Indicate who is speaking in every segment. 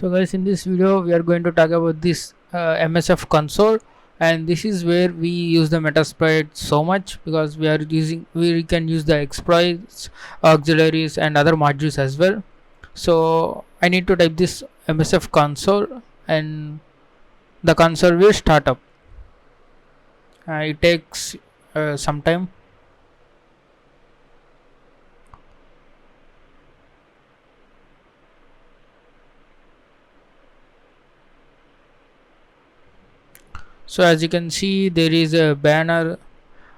Speaker 1: So guys, in this video we are going to talk about this MSF console, and this is where we use the Metasploit so much because we can use the exploits, auxiliaries and other modules as well. So I need to type this MSF console and the console will start up. It takes some time. So as you can see, there is a banner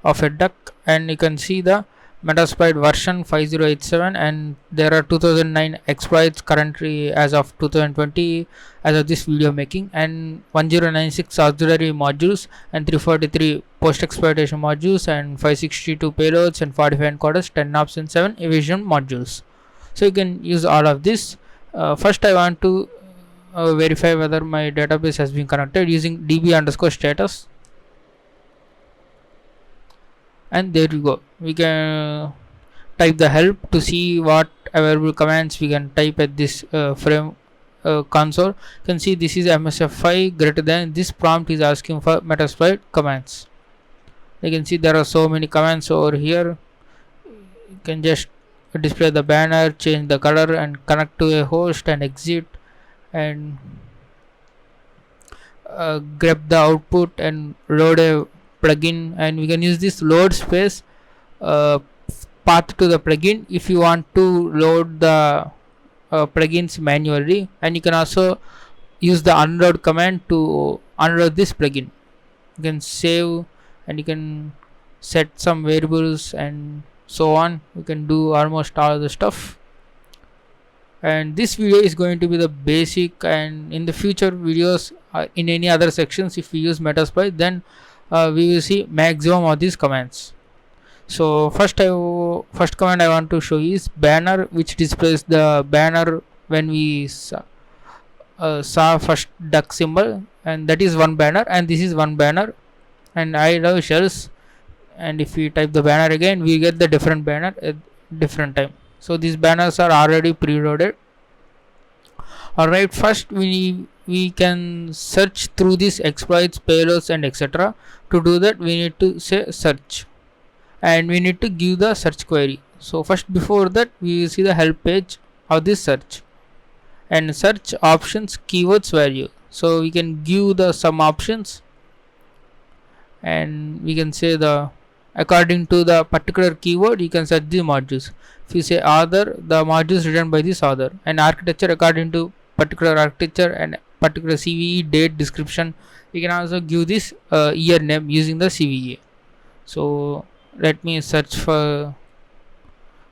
Speaker 1: of a duck, and you can see the Metasploit version 5087, and there are 2009 exploits currently as of 2020 as of this video making, and 1096 auxiliary modules and 343 post exploitation modules and 562 payloads and 45 encoders, 10 ops and 7 evasion modules. So you can use all of this. First I want to verify whether my database has been connected using db_status, and there you go. We can type the help to see what available commands we can type at this frame console. You can see this is MSF5 greater than. This prompt is asking for Metasploit commands. You can see there are so many commands over here. You can just display the banner, change the color and connect to a host and exit, and grab the output and load a plugin, and we can use this load space path to the plugin if you want to load the plugins manually, and you can also use the unload command to unload this plugin. You can save and you can set some variables and so on. You can do almost all the stuff, and this video is going to be the basic, and in the future videos in any other sections, if we use Metasploit, then we will see maximum of these commands. So first command I want to show is banner, which displays the banner when we saw first duck symbol, and that is one banner, and this is one banner, and I love shells, and if we type the banner again, we get the different banner at different time. So these banners are already preloaded. Alright, first we can search through these exploits, payloads and etc. To do that, we need to say search, and we need to give the search query. So first, before that, we will see the help page of this search, and search options keywords value. So we can give the some options, and we can say the according to the particular keyword you can search the modules. If you say author, the modules written by this author, and architecture according to particular architecture and particular CVE date description. You can also give this year name using the CVE. So let me search for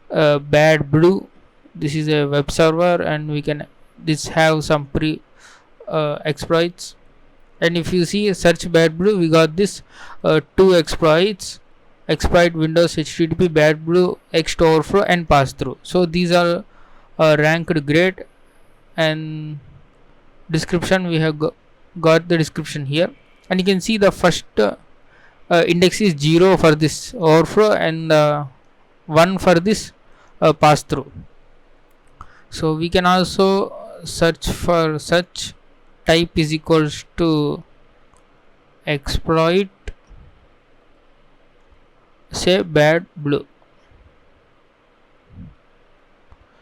Speaker 1: bad blue. This is a web server, and we can this have some pre exploits, and if you see search bad blue, we got this two exploits: exploit Windows HTTP bad blue X overflow and pass through. So these are ranked great, and description we have got the description here, and you can see the first index is 0 for this overflow and 1 for this pass through. So we can also search for search type is equals to exploit, say bad blue.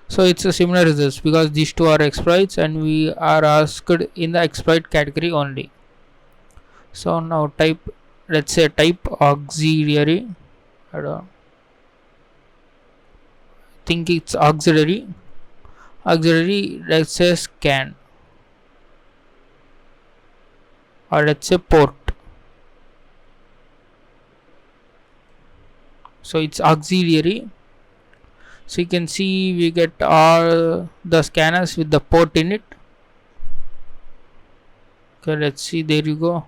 Speaker 1: So it's a similar results because these two are exploits, and we are asked in the exploit category only. So now type, let's say type auxiliary. I don't think it's auxiliary. Let's say scan, or let's say port. So it's auxiliary. So you can see we get all the scanners with the port in it. Okay, let's see, there you go,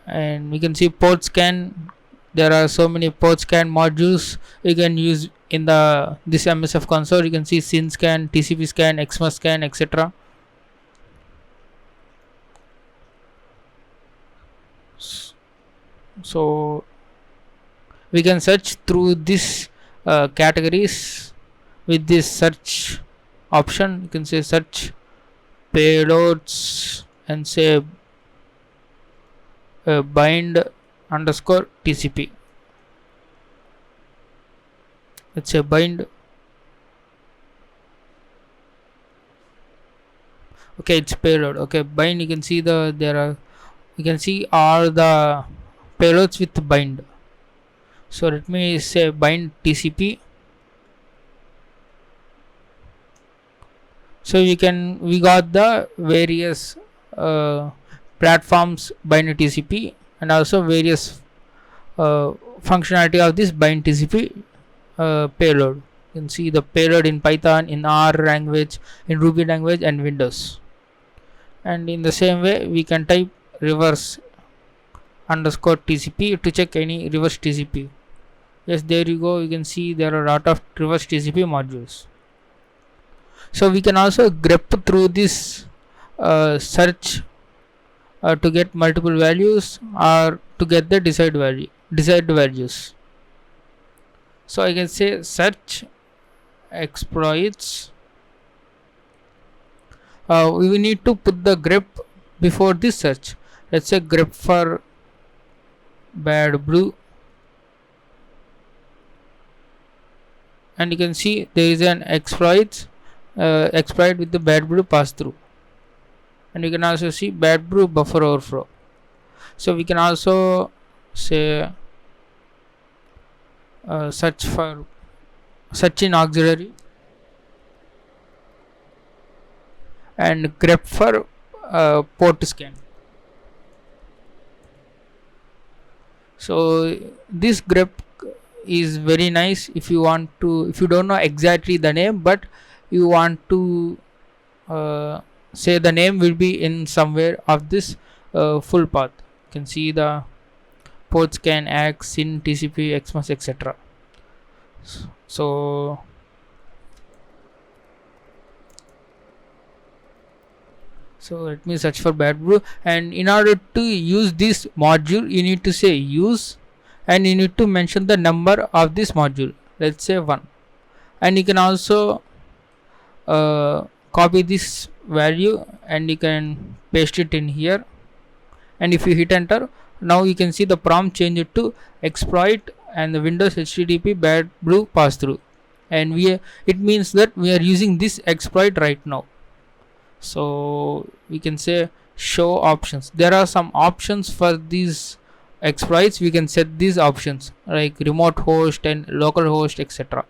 Speaker 1: and we can see port scan. There are so many port scan modules you can use in the this MSF console. You can see SYN scan, TCP scan, XMS scan, etc. So we can search through this categories with this search option. You can say search payloads and say bind underscore TCP. Let's say bind. Okay, it's payload. Okay, bind. You can see you can see all the payloads with bind. So let me say bind TCP. So we got the various platforms bind TCP and also various functionality of this bind TCP payload. You can see the payload in Python, in R language, in Ruby language, and Windows. And in the same way, we can type reverse underscore TCP to check any reverse TCP. Yes, there you go. You can see there are a lot of reverse TCP modules. So we can also grep through this search to get multiple values or to get the desired values. So I can say search exploits. We need to put the grep before this search. Let's say grep for bad blue, and you can see there is an exploit with the bad blue pass through, and you can also see bad blue buffer overflow. So we can also say search in auxiliary and grep for port scan. So this grep is very nice if you don't know exactly the name, but you want to say the name will be in somewhere of this full path. You can see the port scan, AX, SYN, TCP, XMUS, etc. So let me search for bad blue, and in order to use this module you need to say use, and you need to mention the number of this module. Let's say 1, and you can also copy this value and you can paste it in here, and if you hit enter, now you can see the prompt change it to exploit and the Windows HTTP bad blue pass through, and it means that we are using this exploit right now. So we can say show options. There are some options for these exploits. We can set these options like remote host and local host, etc.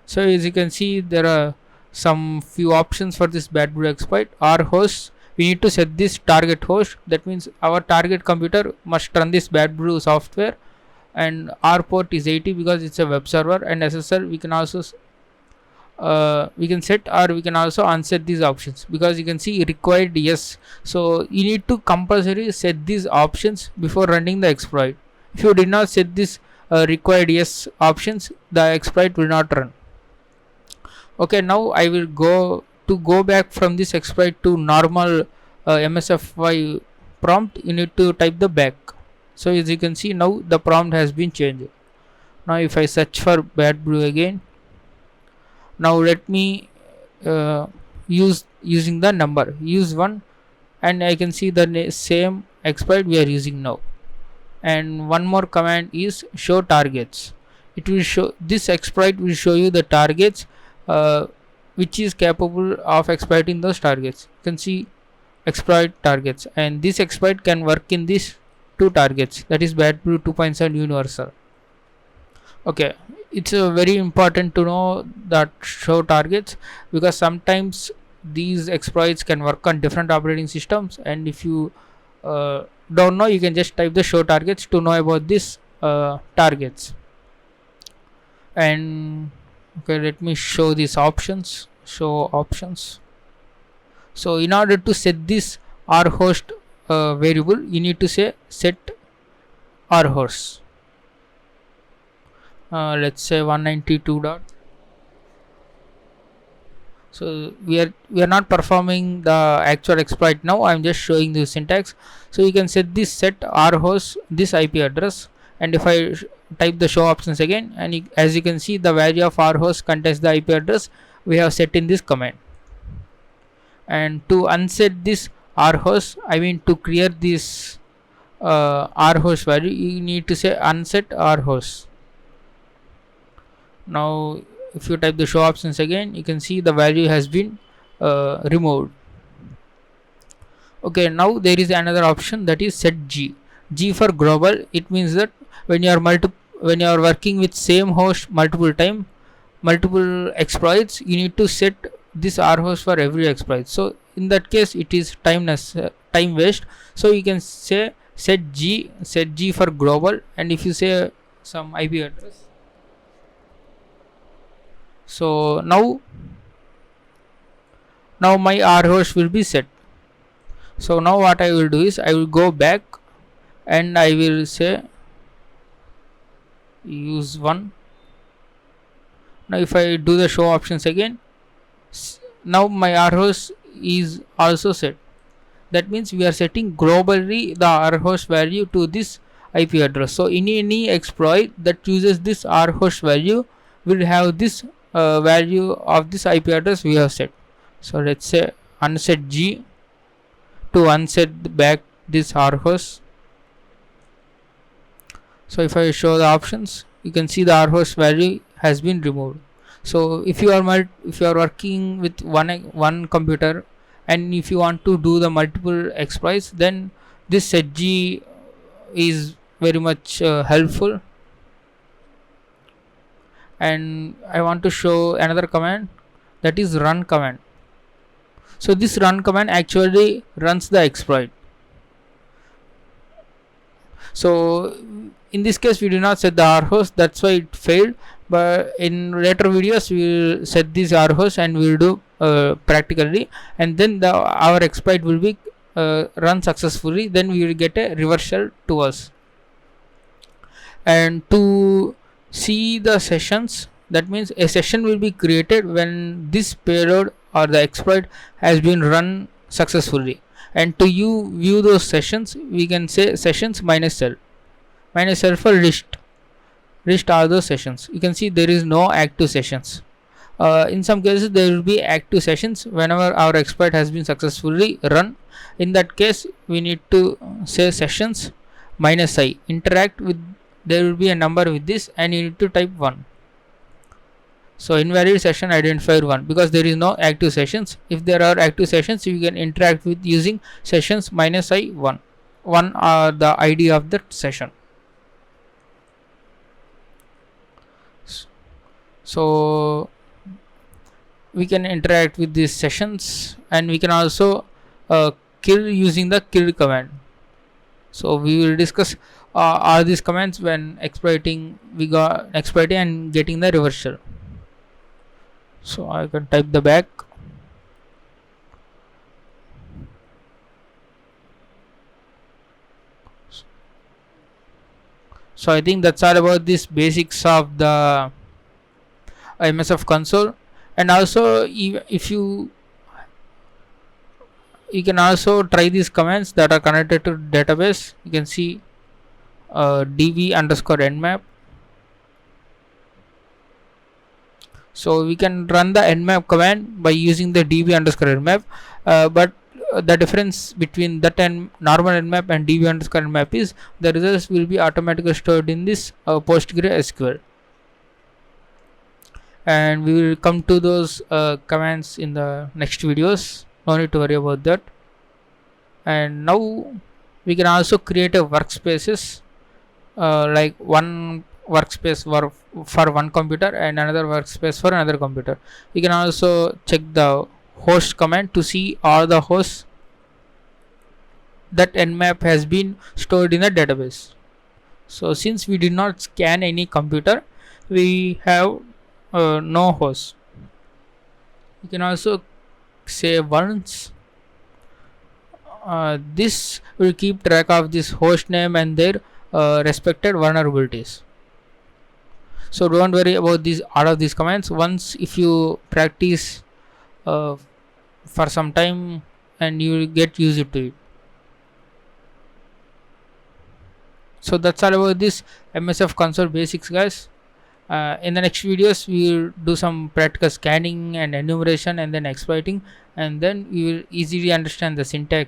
Speaker 1: So as you can see, there are some few options for this bad blue exploit. Our host, we need to set this target host. That means our target computer must run this bad blue software, and our port is 80 because it's a web server, and SSL we can also we can set, or we can also unset these options, because you can see required yes. So you need to compulsory set these options before running the exploit. If you did not set this required yes options, the exploit will not run. Okay, now I will go back from this exploit to normal MSFI prompt. You need to type the back. So as you can see, now the prompt has been changed. Now if I search for bad blue again, now let me using the number, use 1, and I can see the same exploit we are using now. And one more command is show targets. It will show, this exploit will show you the targets which is capable of exploiting those targets. You can see exploit targets, and this exploit can work in these 2 targets, that is bad blue 2.7 universal. Okay, it's very important to know that show targets, because sometimes these exploits can work on different operating systems, and if you don't know, you can just type the show targets to know about this targets. And okay, let me show these options. Show options. So in order to set this rhost variable, you need to say set rhost. Let's say 192 dot. So we are not performing the actual exploit now. I'm just showing the syntax. So you can set this set rhost this IP address, and if I type the show options again, and as you can see, the value of rhost contains the IP address we have set in this command. and to unset this r host, I mean to clear this r host value, you need to say unset r host. Now if you type the show options again, you can see the value has been removed. Okay, now there is another option, that is set g for global. It means that when you are when you are working with same host multiple exploits, you need to set this r host for every exploit. So in that case it is time waste. So you can say set g for global, and if you say some IP address, so now my r host will be set. So now what I will do is I will go back and I will say use 1. Now if I do the show options again, now my r host is also set. That means we are setting globally the r host value to this IP address. So in any exploit that uses this r host value will have this value of this IP address we have set. So let's say unset g to unset back this r host. So if I show the options, you can see the r host value has been removed. So if you are working with one computer, and if you want to do the multiple exploits, then this set g is very much helpful. And I want to show another command, that is run command. So this run command actually runs the exploit. So in this case we do not set the r host, that's why it failed, but in later videos we will set this r host and we will do practically, and then our exploit will be run successfully. Then we will get a reversal to us. And to see the sessions, that means a session will be created when this payload or the exploit has been run successfully. And to view those sessions, we can say sessions -l for list are those sessions. You can see there is no active sessions. In some cases there will be active sessions whenever our exploit has been successfully run. In that case we need to say sessions -i interact with, there will be a number with this, and you need to type 1. So invalid session identifier 1, because there is no active sessions. If there are active sessions, you can interact with using sessions -i 1. 1 are the ID of that session. So we can interact with these sessions, and we can also kill using the kill command. So we will discuss all these commands when exploiting and getting the reversal. So I can type the back. So I think that's all about this basics of the MSF console. And also if you can also try these commands that are connected to database. You can see db_nmap. So we can run the nmap command by using the db_nmap, but the difference between that and normal nmap and db_nmap is the results will be automatically stored in this PostgreSQL. And we will come to those commands in the next videos. No need to worry about that. And now we can also create a workspaces, like one workspace for one computer and another workspace for another computer. You can also check the host command to see all the hosts that nmap has been stored in the database. So since we did not scan any computer, we have no host. You can also say once this will keep track of this host name and their respected vulnerabilities. So don't worry about all of these commands. Once if you practice for some time, and you will get used to it. So that's all about this MSF console basics, guys. In the next videos we will do some practical scanning and enumeration and then exploiting, and then we will easily understand the syntax